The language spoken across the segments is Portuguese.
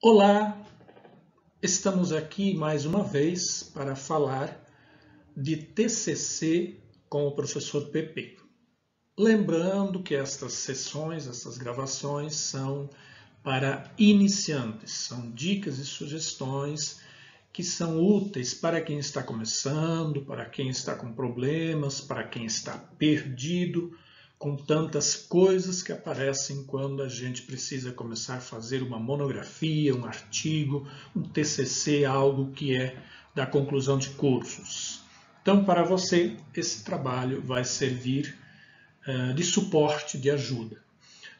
Olá, estamos aqui mais uma vez para falar de TCC com o professor Pepe. Lembrando que estas sessões, essas gravações são para iniciantes, são dicas e sugestões que são úteis para quem está começando, para quem está com problemas, para quem está perdido, com tantas coisas que aparecem quando a gente precisa começar a fazer uma monografia, um artigo, um TCC, algo que é da conclusão de cursos. Então, para você, esse trabalho vai servir de suporte, de ajuda.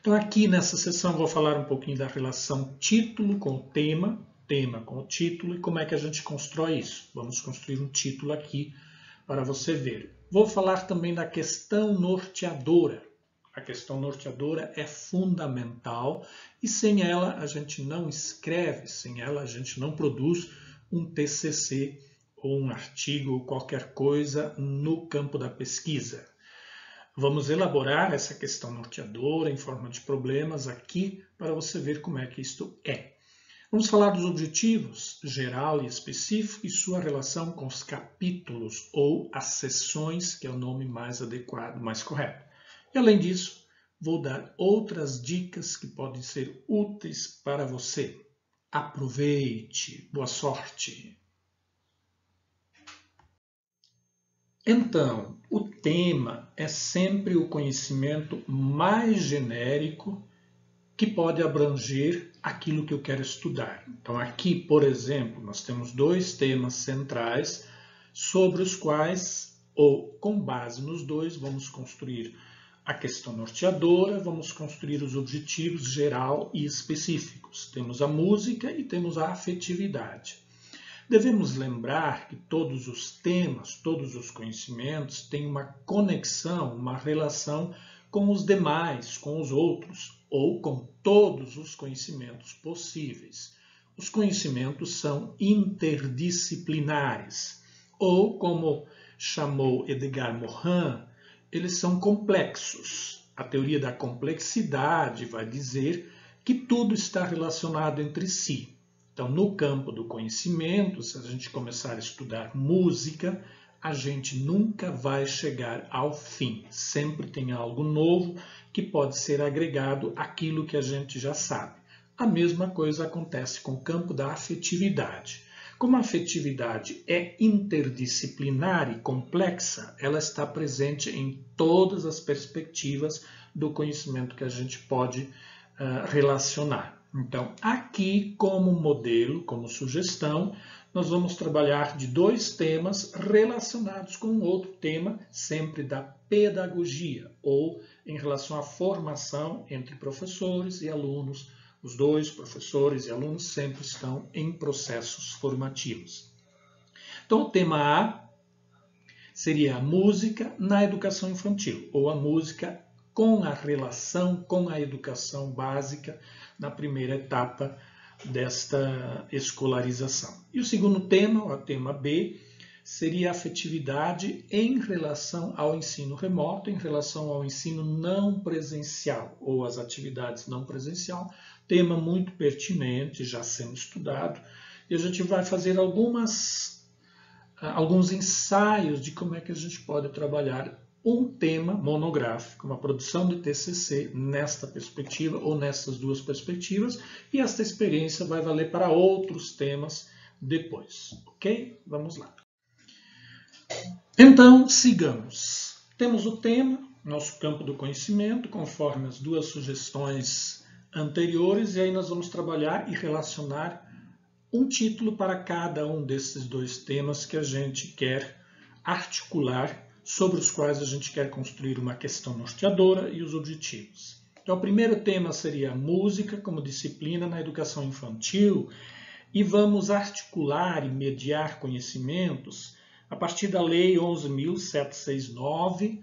Então, aqui nessa sessão, vou falar um pouquinho da relação título com o tema com o título e como é que a gente constrói isso. Vamos construir um título aqui para você ver. Vou falar também da questão norteadora. A questão norteadora é fundamental e sem ela a gente não escreve, sem ela a gente não produz um TCC ou um artigo ou qualquer coisa no campo da pesquisa. Vamos elaborar essa questão norteadora em forma de problemas aqui para você ver como é que isto é. Vamos falar dos objetivos, geral e específico, e sua relação com os capítulos ou as seções, que é o nome mais adequado, mais correto. E além disso, vou dar outras dicas que podem ser úteis para você. Aproveite! Boa sorte! Então, o tema é sempre o conhecimento mais genérico que pode abranger aquilo que eu quero estudar. Então, aqui, por exemplo, nós temos dois temas centrais sobre os quais, ou com base nos dois, vamos construir a questão norteadora, vamos construir os objetivos geral e específicos. Temos a música e temos a afetividade. Devemos lembrar que todos os temas, todos os conhecimentos têm uma conexão, uma relação com os demais, com os outros, ou com todos os conhecimentos possíveis. Os conhecimentos são interdisciplinares, ou como chamou Edgar Morin, eles são complexos. A teoria da complexidade vai dizer que tudo está relacionado entre si. Então, no campo do conhecimento, se a gente começar a estudar música, a gente nunca vai chegar ao fim. Sempre tem algo novo que pode ser agregado àquilo que a gente já sabe. A mesma coisa acontece com o campo da afetividade. Como a afetividade é interdisciplinar e complexa, ela está presente em todas as perspectivas do conhecimento que a gente pode relacionar. Então, aqui como modelo, como sugestão, nós vamos trabalhar de dois temas relacionados com outro tema, sempre da pedagogia, ou em relação à formação entre professores e alunos. Os dois, professores e alunos, sempre estão em processos formativos. Então, o tema A seria a música na educação infantil, ou a música com a relação com a educação básica na primeira etapa desta escolarização. E o segundo tema, o tema B, seria a afetividade em relação ao ensino remoto, em relação ao ensino não presencial, ou as atividades não presencial, tema muito pertinente, já sendo estudado, e a gente vai fazer alguns ensaios de como é que a gente pode trabalhar um tema monográfico, uma produção de TCC nesta perspectiva ou nessas duas perspectivas, e esta experiência vai valer para outros temas depois, ok? Vamos lá. Então, sigamos. Temos o tema, nosso campo do conhecimento, conforme as duas sugestões anteriores, e aí nós vamos trabalhar e relacionar um título para cada um desses dois temas que a gente quer articular, sobre os quais a gente quer construir uma questão norteadora e os objetivos. Então, o primeiro tema seria a música como disciplina na educação infantil, e vamos articular e mediar conhecimentos a partir da Lei 11.769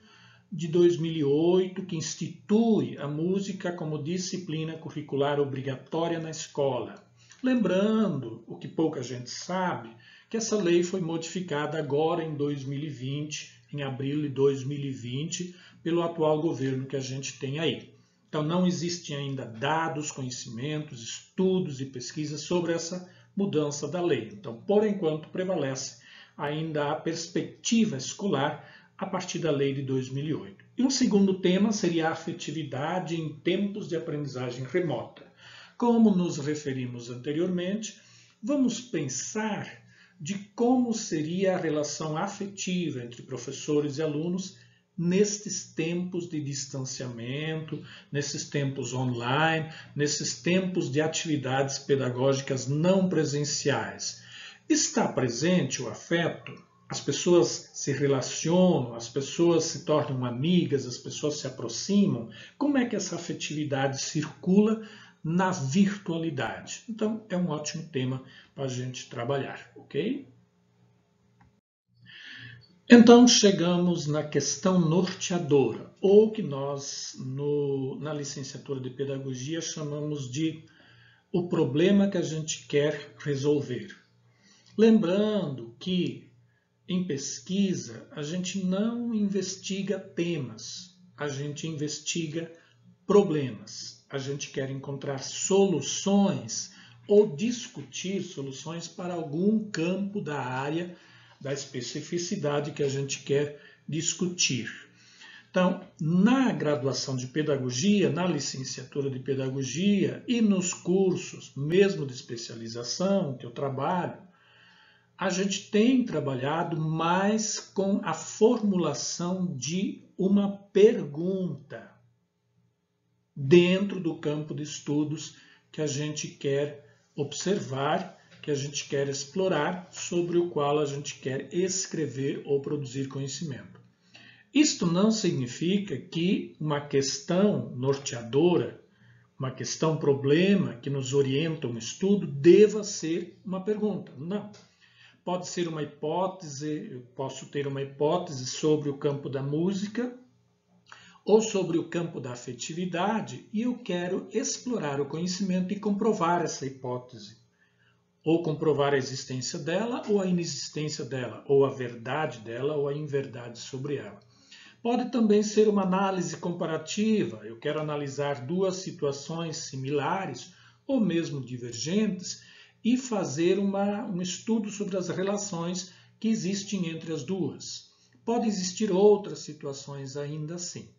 de 2008, que institui a música como disciplina curricular obrigatória na escola. Lembrando, o que pouca gente sabe, que essa lei foi modificada agora em 2020, em abril de 2020, pelo atual governo que a gente tem aí. Então, não existem ainda dados, conhecimentos, estudos e pesquisas sobre essa mudança da lei. Então, por enquanto, prevalece ainda a perspectiva escolar a partir da lei de 2008. E um segundo tema seria a afetividade em tempos de aprendizagem remota. Como nos referimos anteriormente, vamos pensar de como seria a relação afetiva entre professores e alunos nestes tempos de distanciamento, nesses tempos online, nesses tempos de atividades pedagógicas não presenciais. Está presente o afeto? As pessoas se relacionam, as pessoas se tornam amigas, as pessoas se aproximam. Como é que essa afetividade circula na virtualidade? Então, é um ótimo tema para a gente trabalhar, ok? Então, chegamos na questão norteadora, ou que nós, na licenciatura de Pedagogia, chamamos de o problema que a gente quer resolver. Lembrando que, em pesquisa, a gente não investiga temas, a gente investiga problemas. A gente quer encontrar soluções ou discutir soluções para algum campo da área da especificidade que a gente quer discutir. Então, na graduação de pedagogia, na licenciatura de pedagogia e nos cursos, mesmo de especialização que eu trabalho, a gente tem trabalhado mais com a formulação de uma pergunta dentro do campo de estudos que a gente quer observar, que a gente quer explorar, sobre o qual a gente quer escrever ou produzir conhecimento. Isto não significa que uma questão norteadora, uma questão problema que nos orienta um estudo, deva ser uma pergunta. Não. Pode ser uma hipótese, eu posso ter uma hipótese sobre o campo da música ou sobre o campo da afetividade e eu quero explorar o conhecimento e comprovar essa hipótese. Ou comprovar a existência dela, ou a inexistência dela, ou a verdade dela, ou a inverdade sobre ela. Pode também ser uma análise comparativa. Eu quero analisar duas situações similares, ou mesmo divergentes, e fazer um estudo sobre as relações que existem entre as duas. Pode existir outras situações ainda assim.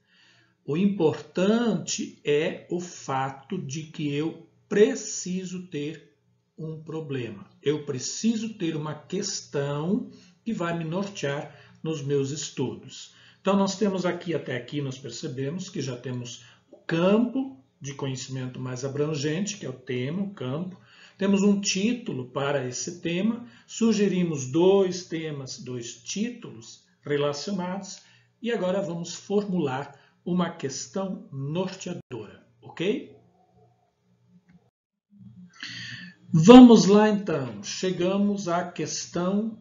O importante é o fato de que eu preciso ter um problema. Eu preciso ter uma questão que vai me nortear nos meus estudos. Então, nós temos aqui, até aqui, nós percebemos que já temos o campo de conhecimento mais abrangente, que é o tema, o campo. Temos um título para esse tema, sugerimos dois temas, dois títulos relacionados, e agora vamos formular uma questão norteadora, ok? Vamos lá então, chegamos à questão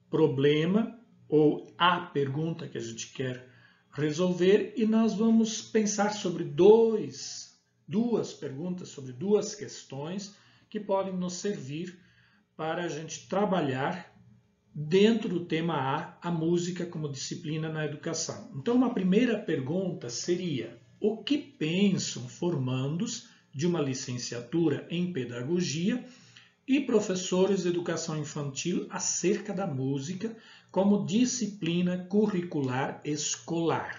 problema ou à pergunta que a gente quer resolver e nós vamos pensar sobre duas perguntas, sobre duas questões que podem nos servir para a gente trabalhar dentro do tema A música como disciplina na educação. Então, uma primeira pergunta seria: o que pensam formandos de uma licenciatura em pedagogia e professores de educação infantil acerca da música como disciplina curricular escolar?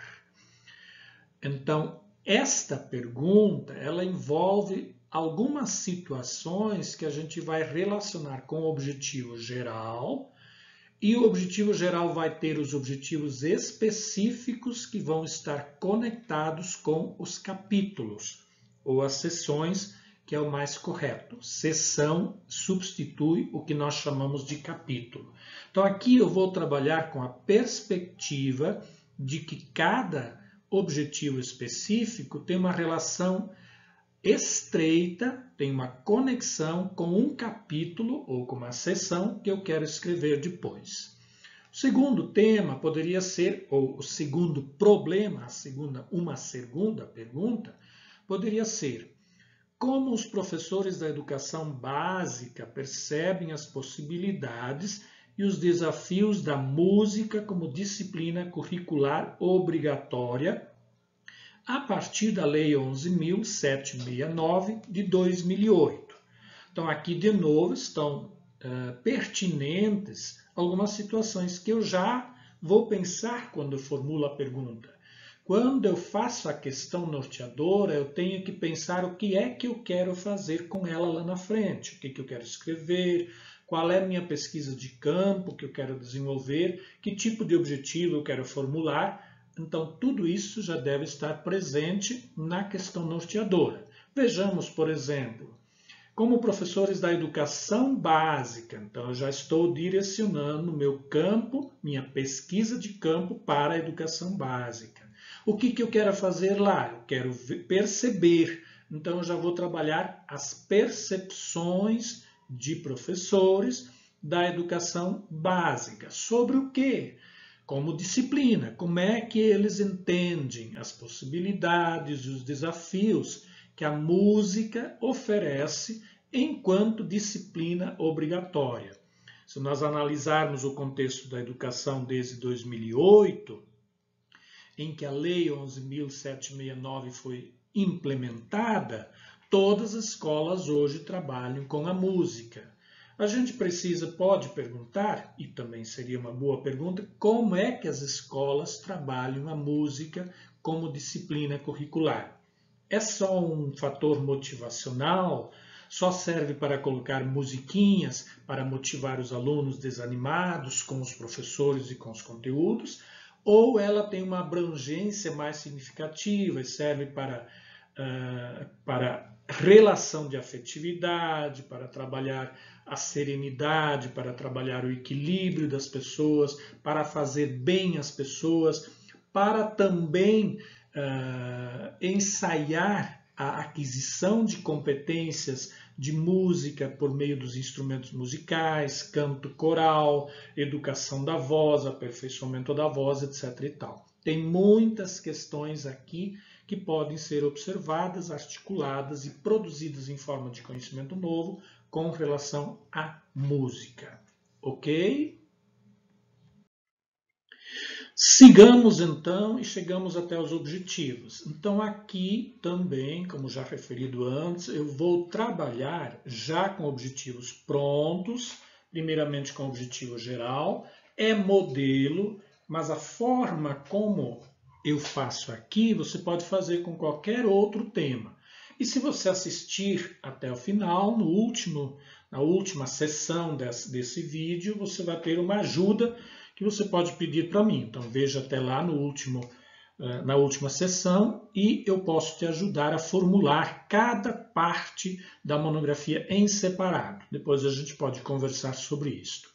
Então, esta pergunta, ela envolve algumas situações que a gente vai relacionar com o objetivo geral, e o objetivo geral vai ter os objetivos específicos que vão estar conectados com os capítulos ou as seções, que é o mais correto. Seção substitui o que nós chamamos de capítulo. Então aqui eu vou trabalhar com a perspectiva de que cada objetivo específico tem uma relação estreita, tem uma conexão com um capítulo ou com uma seção que eu quero escrever depois. O segundo tema poderia ser, ou o segundo problema, uma segunda pergunta, poderia ser: como os professores da educação básica percebem as possibilidades e os desafios da música como disciplina curricular obrigatória a partir da Lei 11.769 de 2008. Então, aqui de novo estão pertinentes algumas situações que eu já vou pensar quando eu formulo a pergunta. Quando eu faço a questão norteadora, eu tenho que pensar o que é que eu quero fazer com ela lá na frente, o que eu quero escrever, qual é a minha pesquisa de campo que eu quero desenvolver, que tipo de objetivo eu quero formular. Então, tudo isso já deve estar presente na questão norteadora. Vejamos, por exemplo, como professores da educação básica, então eu já estou direcionando o meu campo, minha pesquisa de campo para a educação básica. O que eu quero fazer lá? Eu quero perceber, então eu já vou trabalhar as percepções de professores da educação básica. Sobre o quê? Como disciplina, como é que eles entendem as possibilidades e os desafios que a música oferece enquanto disciplina obrigatória. Se nós analisarmos o contexto da educação desde 2008, em que a Lei 11.769 foi implementada, todas as escolas hoje trabalham com a música. A gente pode perguntar, e também seria uma boa pergunta, como é que as escolas trabalham a música como disciplina curricular? É só um fator motivacional? Só serve para colocar musiquinhas para motivar os alunos desanimados com os professores e com os conteúdos? Ou ela tem uma abrangência mais significativa e serve para relação de afetividade, para trabalhar a serenidade, para trabalhar o equilíbrio das pessoas, para fazer bem às pessoas, para também ensaiar a aquisição de competências de música por meio dos instrumentos musicais, canto coral, educação da voz, aperfeiçoamento da voz, etc. e tal. Tem muitas questões aqui que podem ser observadas, articuladas e produzidas em forma de conhecimento novo com relação à música. Ok? Sigamos então e chegamos até os objetivos. Então aqui também, como já referido antes, eu vou trabalhar já com objetivos prontos, primeiramente com o objetivo geral, é modelo, mas a forma como eu faço aqui, você pode fazer com qualquer outro tema. E se você assistir até o final, na última sessão desse vídeo, você vai ter uma ajuda que você pode pedir para mim. Então veja até lá na última sessão e eu posso te ajudar a formular cada parte da monografia em separado. Depois a gente pode conversar sobre isso.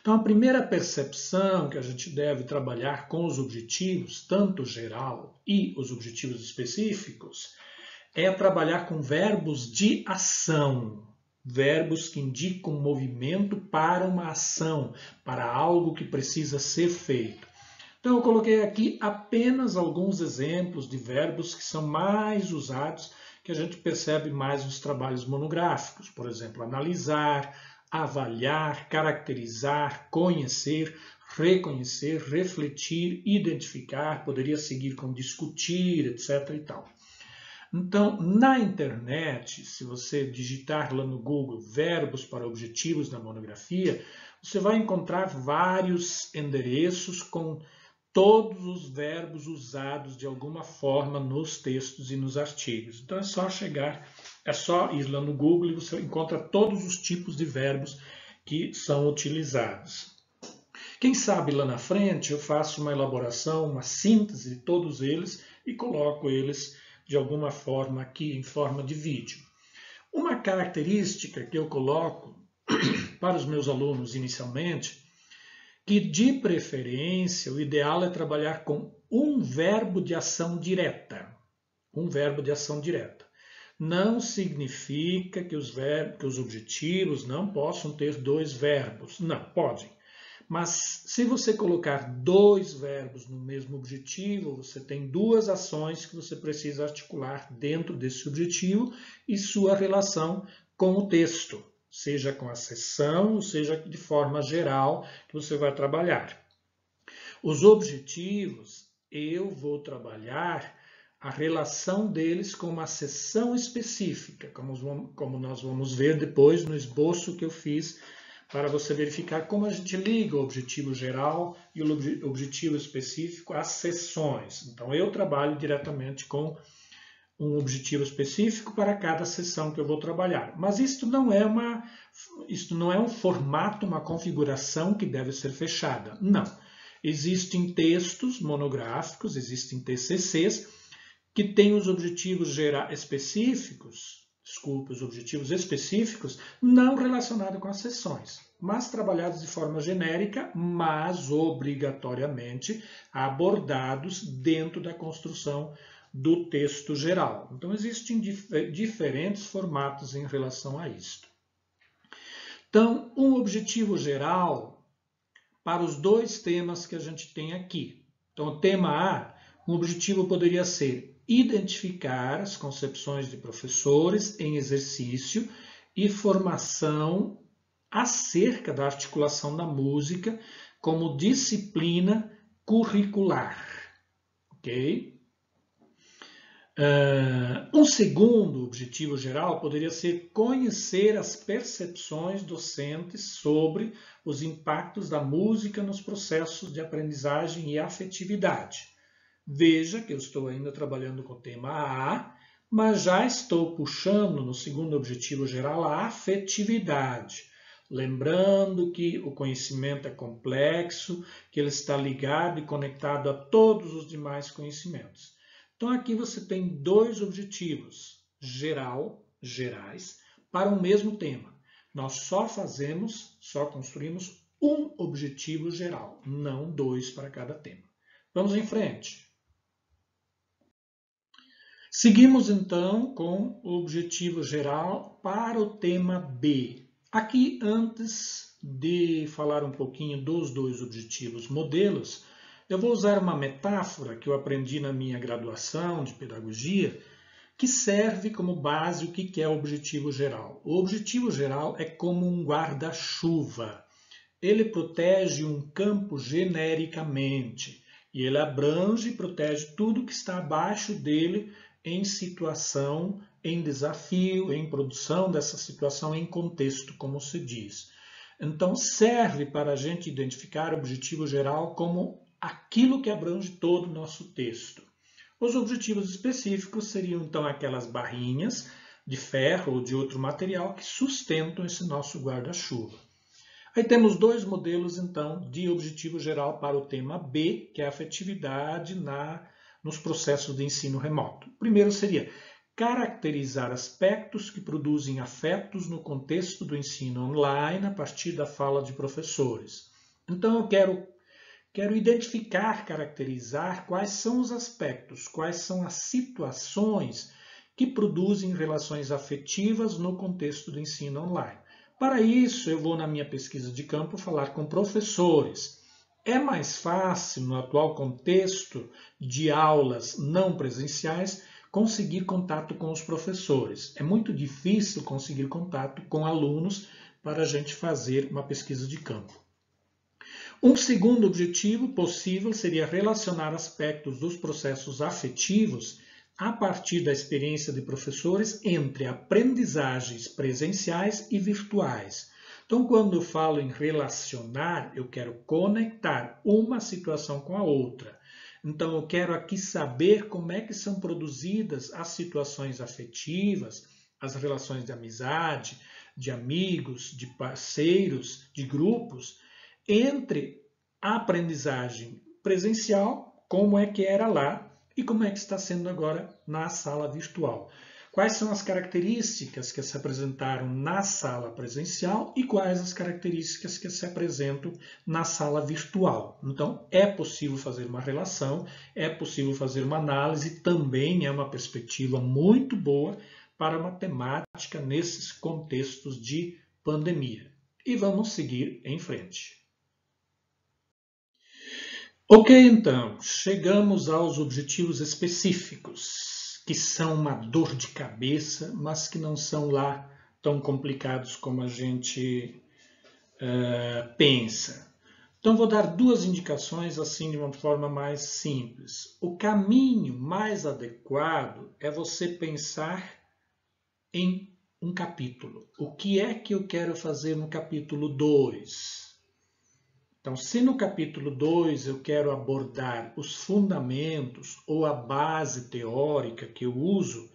Então a primeira percepção que a gente deve trabalhar com os objetivos, tanto geral e os objetivos específicos, é trabalhar com verbos de ação. Verbos que indicam movimento para uma ação, para algo que precisa ser feito. Então eu coloquei aqui apenas alguns exemplos de verbos que são mais usados, que a gente percebe mais nos trabalhos monográficos. Por exemplo, analisar, avaliar, caracterizar, conhecer, reconhecer, refletir, identificar, poderia seguir com discutir, etc. e tal. Então, na internet, se você digitar lá no Google verbos para objetivos na monografia, você vai encontrar vários endereços com todos os verbos usados de alguma forma nos textos e nos artigos. Então, é só ir lá no Google e você encontra todos os tipos de verbos que são utilizados. Quem sabe lá na frente eu faço uma elaboração, uma síntese de todos eles e coloco eles de alguma forma aqui em forma de vídeo. Uma característica que eu coloco para os meus alunos inicialmente, que de preferência o ideal é trabalhar com um verbo de ação direta. Um verbo de ação direta. Não significa que os objetivos não possam ter dois verbos. Não, podem. Mas se você colocar dois verbos no mesmo objetivo, você tem duas ações que você precisa articular dentro desse objetivo e sua relação com o texto, seja com a seção, seja de forma geral que você vai trabalhar. Os objetivos eu vou trabalhar a relação deles com uma seção específica, como nós vamos ver depois no esboço que eu fiz, para você verificar como a gente liga o objetivo geral e o objetivo específico às seções. Então, eu trabalho diretamente com um objetivo específico para cada seção que eu vou trabalhar. Mas isto não é um formato, uma configuração que deve ser fechada. Não. Existem textos monográficos, existem TCCs, que têm os objetivos específicos não relacionados com as seções, mas trabalhados de forma genérica, mas obrigatoriamente abordados dentro da construção do texto geral. Então, existem diferentes formatos em relação a isto. Então, um objetivo geral para os dois temas que a gente tem aqui. Então, o tema A, um objetivo poderia ser identificar as concepções de professores em exercício e formação acerca da articulação da música como disciplina curricular. Ok? Um segundo objetivo geral poderia ser conhecer as percepções docentes sobre os impactos da música nos processos de aprendizagem e afetividade. Veja que eu estou ainda trabalhando com o tema A, mas já estou puxando no segundo objetivo geral a afetividade. Lembrando que o conhecimento é complexo, que ele está ligado e conectado a todos os demais conhecimentos. Então aqui você tem dois objetivos gerais, para o mesmo tema. Nós só construímos um objetivo geral, não dois para cada tema. Vamos em frente. Seguimos então com o objetivo geral para o tema B. Aqui, antes de falar um pouquinho dos dois objetivos modelos, eu vou usar uma metáfora que eu aprendi na minha graduação de pedagogia, que serve como base o que é o objetivo geral. O objetivo geral é como um guarda-chuva. Ele protege um campo genericamente e ele abrange e protege tudo que está abaixo dele em situação, em desafio, em produção dessa situação, em contexto, como se diz. Então, serve para a gente identificar o objetivo geral como aquilo que abrange todo o nosso texto. Os objetivos específicos seriam, então, aquelas barrinhas de ferro ou de outro material que sustentam esse nosso guarda-chuva. Aí temos dois modelos, então, de objetivo geral para o tema B, que é a afetividade nos processos de ensino remoto. O primeiro seria caracterizar aspectos que produzem afetos no contexto do ensino online a partir da fala de professores. Então, eu quero identificar, caracterizar quais são os aspectos, quais são as situações que produzem relações afetivas no contexto do ensino online. Para isso, eu vou, na minha pesquisa de campo, falar com professores. É mais fácil, no atual contexto de aulas não presenciais, conseguir contato com os professores. É muito difícil conseguir contato com alunos para a gente fazer uma pesquisa de campo. Um segundo objetivo possível seria relacionar aspectos dos processos afetivos a partir da experiência de professores entre aprendizagens presenciais e virtuais. Então, quando eu falo em relacionar, eu quero conectar uma situação com a outra. Então, eu quero aqui saber como é que são produzidas as situações afetivas, as relações de amizade, de amigos, de parceiros, de grupos, entre a aprendizagem presencial, como é que era lá, e como é que está sendo agora na sala virtual. Quais são as características que se apresentaram na sala presencial e quais as características que se apresentam na sala virtual. Então, é possível fazer uma relação, é possível fazer uma análise, também é uma perspectiva muito boa para a matemática nesses contextos de pandemia. E vamos seguir em frente. Ok, então, chegamos aos objetivos específicos, que são uma dor de cabeça, mas que não são lá tão complicados como a gente pensa. Então, vou dar duas indicações assim de uma forma mais simples. O caminho mais adequado é você pensar em um capítulo. O que é que eu quero fazer no capítulo 2? Então, se no capítulo 2 eu quero abordar os fundamentos ou a base teórica que eu uso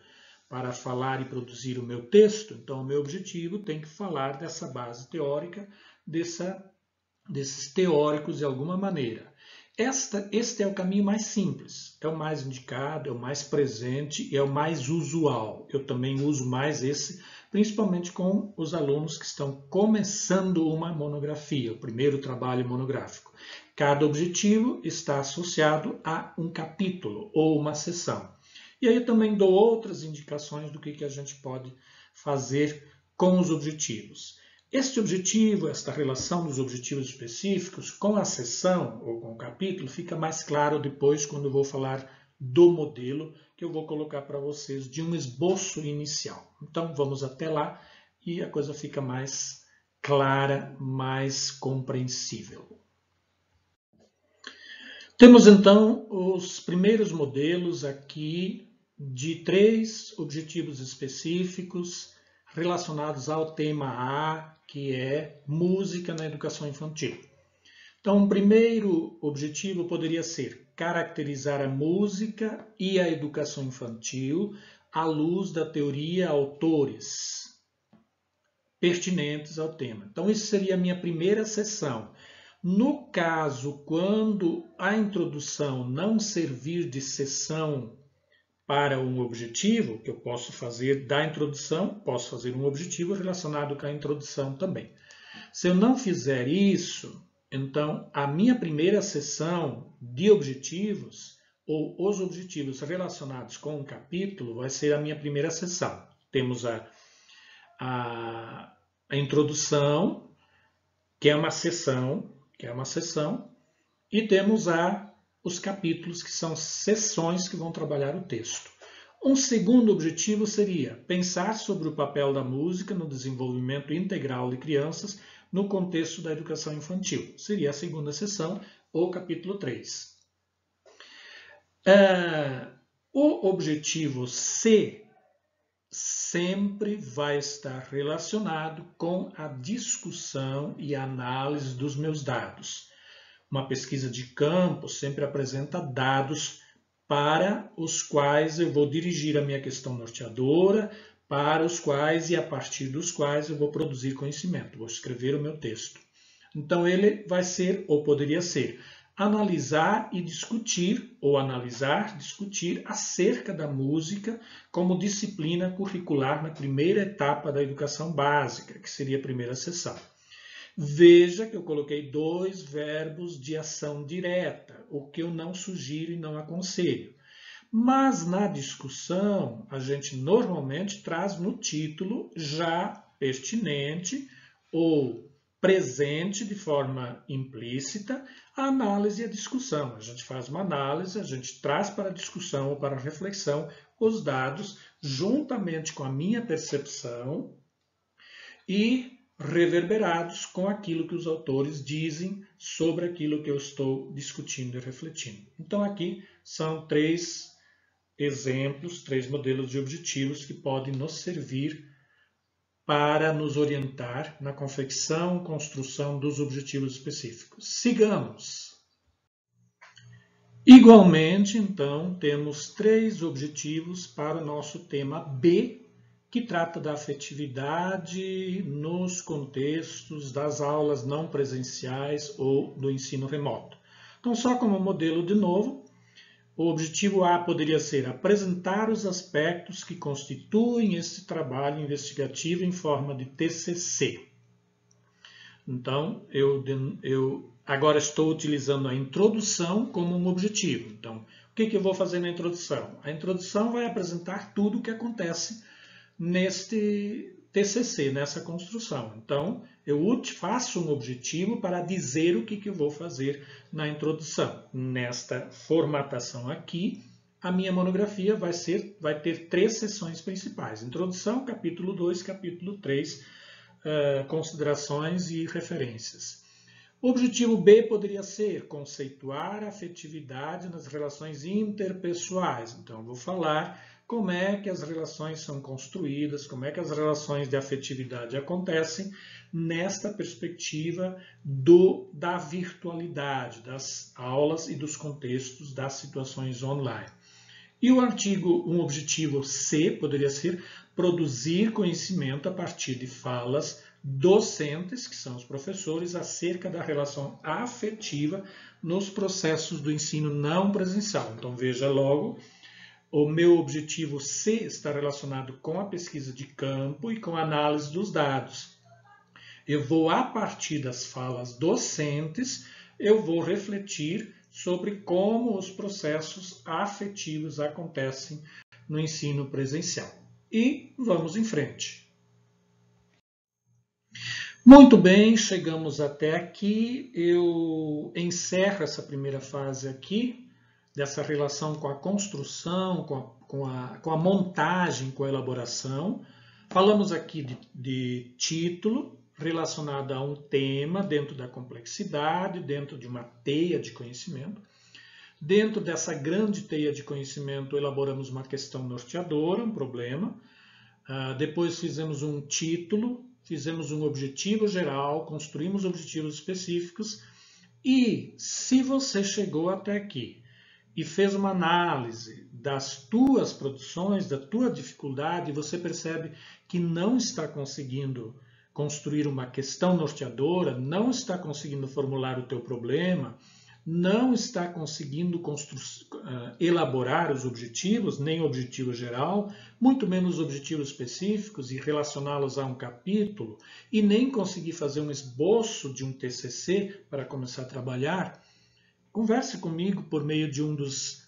para falar e produzir o meu texto, então o meu objetivo tem que falar dessa base teórica, desses teóricos de alguma maneira. Este é o caminho mais simples, é o mais indicado, é o mais presente e é o mais usual. Eu também uso mais esse, principalmente com os alunos que estão começando uma monografia, o primeiro trabalho monográfico. Cada objetivo está associado a um capítulo ou uma seção. E aí eu também dou outras indicações do que a gente pode fazer com os objetivos. Este objetivo, esta relação dos objetivos específicos com a seção ou com o capítulo fica mais claro depois quando eu vou falar do modelo que eu vou colocar para vocês de um esboço inicial. Então vamos até lá e a coisa fica mais clara, mais compreensível. Temos então os primeiros modelos aqui de 3 objetivos específicos relacionados ao tema A, que é música na educação infantil. Então, o primeiro objetivo poderia ser caracterizar a música e a educação infantil à luz da teoria autores pertinentes ao tema. Então, isso seria a minha primeira sessão. No caso, quando a introdução não servir de sessão para um objetivo, que eu posso fazer da introdução, posso fazer um objetivo relacionado com a introdução também. Se eu não fizer isso, então a minha primeira sessão de objetivos, ou os objetivos relacionados com um capítulo, vai ser a minha primeira sessão. Temos a introdução, que é uma sessão, e temos os capítulos, que são sessões que vão trabalhar o texto. Um segundo objetivo seria pensar sobre o papel da música no desenvolvimento integral de crianças no contexto da educação infantil. Seria a segunda sessão, ou capítulo 3. O objetivo C sempre vai estar relacionado com a discussão e análise dos meus dados. Uma pesquisa de campo sempre apresenta dados para os quais eu vou dirigir a minha questão norteadora, para os quais e a partir dos quais eu vou produzir conhecimento, vou escrever o meu texto. Então ele vai ser, ou poderia ser, analisar e discutir, ou analisar, discutir acerca da música como disciplina curricular na primeira etapa da educação básica, que seria a primeira sessão. Veja que eu coloquei 2 verbos de ação direta, o que eu não sugiro e não aconselho. Mas na discussão, a gente normalmente traz no título já pertinente ou presente de forma implícita a análise e a discussão. A gente faz uma análise, a gente traz para a discussão ou para a reflexão os dados juntamente com a minha percepção e reverberados com aquilo que os autores dizem sobre aquilo que eu estou discutindo e refletindo. Então aqui são 3 exemplos, 3 modelos de objetivos que podem nos servir para nos orientar na confecção, construção dos objetivos específicos. Sigamos! Igualmente, então, temos 3 objetivos para o nosso tema B, que trata da afetividade nos contextos das aulas não presenciais ou do ensino remoto. Então, só como modelo de novo, o objetivo A poderia ser apresentar os aspectos que constituem esse trabalho investigativo em forma de TCC. Então, eu agora estou utilizando a introdução como um objetivo. Então, o que eu vou fazer na introdução? A introdução vai apresentar tudo o que acontece neste TCC, nessa construção. Então, eu faço um objetivo para dizer o que eu vou fazer na introdução. Nesta formatação aqui, a minha monografia vai ter 3 sessões principais. Introdução, capítulo 2, capítulo 3, considerações e referências. O objetivo B poderia ser conceituar a afetividade nas relações interpessoais. Então, eu vou falar como é que as relações são construídas, como é que as relações de afetividade acontecem nesta perspectiva da virtualidade, das aulas e dos contextos das situações online. E um objetivo C poderia ser produzir conhecimento a partir de falas docentes, que são os professores, acerca da relação afetiva nos processos do ensino não presencial. Então, veja logo, o meu objetivo C está relacionado com a pesquisa de campo e com a análise dos dados. Eu vou, a partir das falas docentes, eu vou refletir sobre como os processos afetivos acontecem no ensino presencial. E vamos em frente. Muito bem, chegamos até aqui. Eu encerro essa primeira fase aqui, dessa relação com a construção, com a montagem, com a elaboração. Falamos aqui de título, relacionado a um tema dentro da complexidade, dentro de uma teia de conhecimento. Dentro dessa grande teia de conhecimento, elaboramos uma questão norteadora, um problema. Depois fizemos um título, fizemos um objetivo geral, construímos objetivos específicos. E se você chegou até aqui e fez uma análise das tuas produções, da tua dificuldade, você percebe que não está conseguindo construir uma questão norteadora, não está conseguindo formular o teu problema, não está conseguindo elaborar os objetivos, nem o objetivo geral, muito menos objetivos específicos e relacioná-los a um capítulo, e nem conseguir fazer um esboço de um TCC para começar a trabalhar, converse comigo por meio de um dos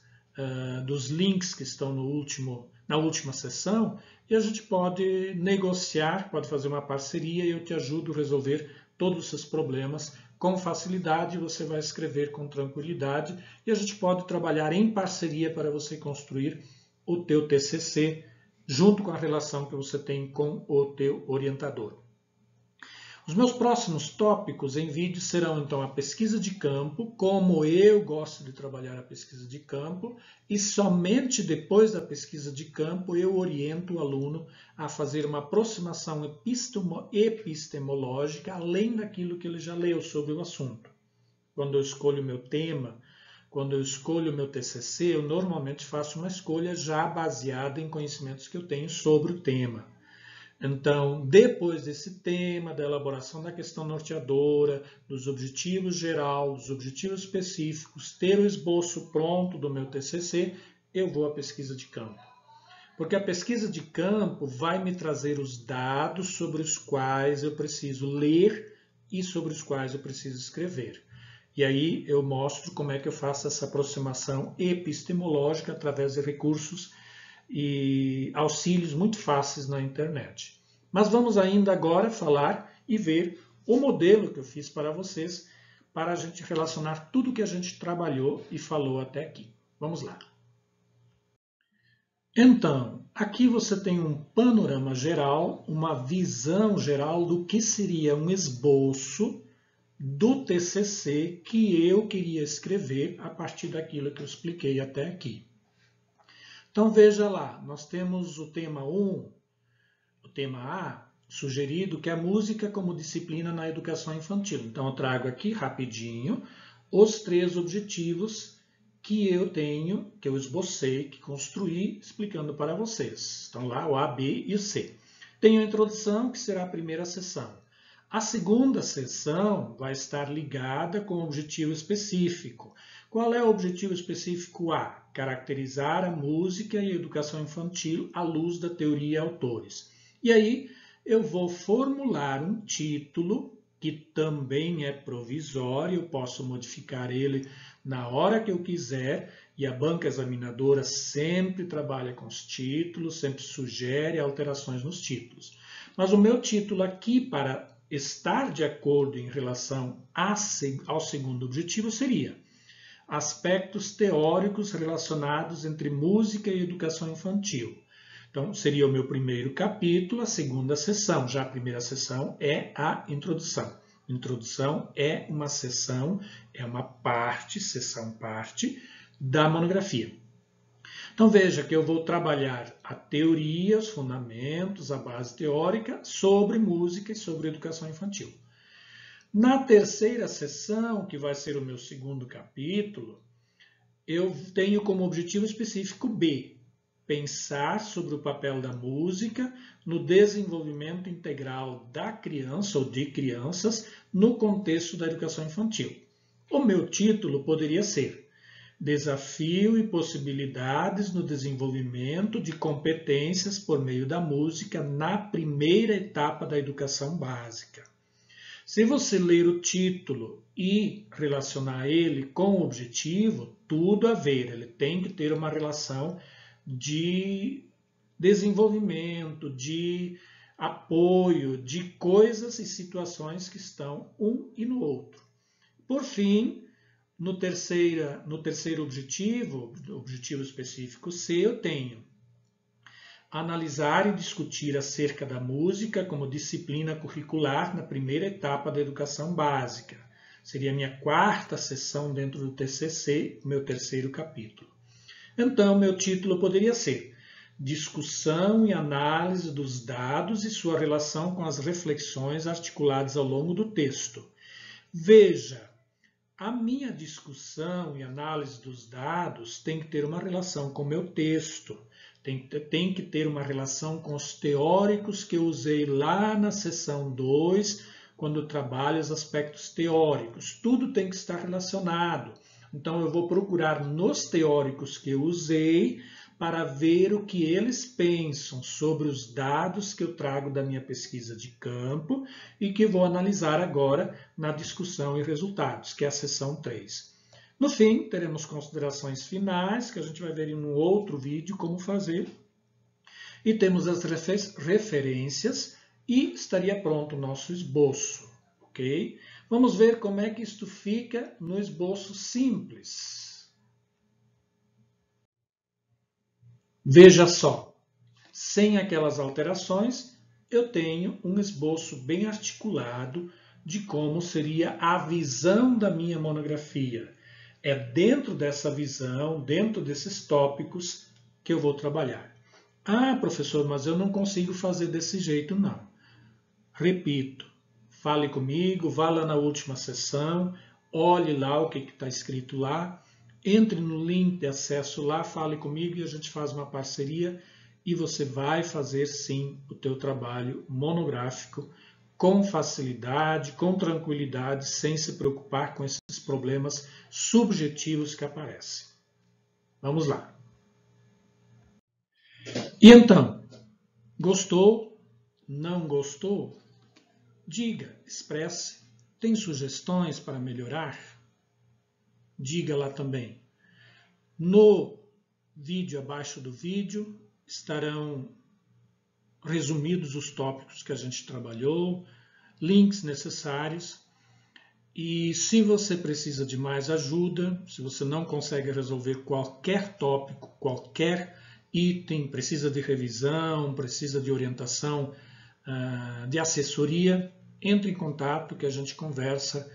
links que estão na última sessão, e a gente pode negociar, pode fazer uma parceria e eu te ajudo a resolver todos esses problemas com facilidade, você vai escrever com tranquilidade e a gente pode trabalhar em parceria para você construir o teu TCC junto com a relação que você tem com o teu orientador. Os meus próximos tópicos em vídeo serão, então, a pesquisa de campo, como eu gosto de trabalhar a pesquisa de campo, e somente depois da pesquisa de campo eu oriento o aluno a fazer uma aproximação epistemológica, além daquilo que ele já leu sobre o assunto. Quando eu escolho o meu tema, quando eu escolho o meu TCC, eu normalmente faço uma escolha já baseada em conhecimentos que eu tenho sobre o tema. Então, depois desse tema, da elaboração da questão norteadora, dos objetivos gerais, dos objetivos específicos, ter o esboço pronto do meu TCC, eu vou à pesquisa de campo. Porque a pesquisa de campo vai me trazer os dados sobre os quais eu preciso ler e sobre os quais eu preciso escrever. E aí eu mostro como é que eu faço essa aproximação epistemológica através de recursos e auxílios muito fáceis na internet. Mas vamos ainda agora falar e ver o modelo que eu fiz para vocês para a gente relacionar tudo que a gente trabalhou e falou até aqui. Vamos lá. Então, aqui você tem um panorama geral, uma visão geral do que seria um esboço do TCC que eu queria escrever a partir daquilo que eu expliquei até aqui. Então veja lá, nós temos o tema 1, o tema A, sugerido que é a música como disciplina na educação infantil. Então eu trago aqui rapidinho os 3 objetivos que eu tenho, que eu esbocei, que construí, explicando para vocês. Então lá o A, B e o C. Tenho a introdução, que será a primeira sessão. A segunda sessão vai estar ligada com o objetivo específico. Qual é o objetivo específico A? Caracterizar a música e a educação infantil à luz da teoria e autores. E aí eu vou formular um título que também é provisório, eu posso modificar ele na hora que eu quiser, e a banca examinadora sempre trabalha com os títulos, sempre sugere alterações nos títulos. Mas o meu título aqui, para estar de acordo em relação ao segundo objetivo, seria aspectos teóricos relacionados entre música e educação infantil. Então, seria o meu primeiro capítulo, a segunda sessão. Já a primeira sessão é a introdução. Introdução é uma sessão, é uma parte, sessão parte da monografia. Então veja que eu vou trabalhar a teoria, os fundamentos, a base teórica sobre música e sobre educação infantil. Na terceira sessão, que vai ser o meu segundo capítulo, eu tenho como objetivo específico B, pensar sobre o papel da música no desenvolvimento integral da criança ou de crianças no contexto da educação infantil. O meu título poderia ser Desafio e possibilidades no desenvolvimento de competências por meio da música na primeira etapa da educação básica. Se você ler o título e relacionar ele com o objetivo, tudo a ver, ele tem que ter uma relação de desenvolvimento, de apoio, de coisas e situações que estão um e no outro. Por fim, no terceiro objetivo específico C, eu tenho analisar e discutir acerca da música como disciplina curricular na primeira etapa da educação básica. Seria a minha quarta sessão dentro do TCC, meu terceiro capítulo. Então, meu título poderia ser Discussão e análise dos dados e sua relação com as reflexões articuladas ao longo do texto. Veja, a minha discussão e análise dos dados tem que ter uma relação com o meu texto, tem que ter uma relação com os teóricos que eu usei lá na seção 2, quando eu trabalho os aspectos teóricos. Tudo tem que estar relacionado. Então, eu vou procurar nos teóricos que eu usei para ver o que eles pensam sobre os dados que eu trago da minha pesquisa de campo e que vou analisar agora na discussão e resultados, que é a seção 3. No fim, teremos considerações finais, que a gente vai ver em um outro vídeo como fazer. E temos as referências e estaria pronto o nosso esboço, ok? Vamos ver como é que isto fica no esboço simples. Veja só, sem aquelas alterações, eu tenho um esboço bem articulado de como seria a visão da minha monografia. É dentro dessa visão, dentro desses tópicos, que eu vou trabalhar. Ah, professor, mas eu não consigo fazer desse jeito, não. Repito, fale comigo, vá lá na última sessão, olhe lá o que está escrito lá, entre no link de acesso lá, fale comigo e a gente faz uma parceria e você vai fazer, sim, o teu trabalho monográfico com facilidade, com tranquilidade, sem se preocupar com esses problemas subjetivos que aparecem. Vamos lá. E então, gostou? Não gostou? Diga, expresse. Tem sugestões para melhorar? Diga lá também. No vídeo abaixo do vídeo estarão resumidos os tópicos que a gente trabalhou, links necessários. E se você precisa de mais ajuda, se você não consegue resolver qualquer tópico, qualquer item, precisa de revisão, precisa de orientação, de assessoria, entre em contato que a gente conversa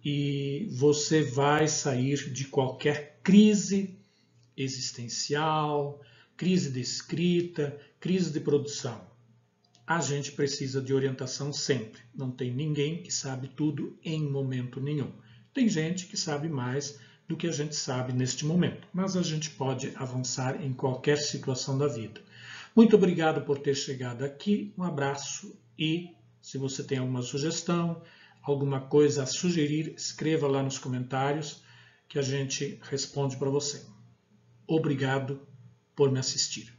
e você vai sair de qualquer crise existencial, crise de escrita, crise de produção. A gente precisa de orientação sempre. Não tem ninguém que sabe tudo em momento nenhum. Tem gente que sabe mais do que a gente sabe neste momento, mas a gente pode avançar em qualquer situação da vida. Muito obrigado por ter chegado aqui. Um abraço e se você tem alguma sugestão, alguma coisa a sugerir, escreva lá nos comentários que a gente responde para você. Obrigado por me assistir.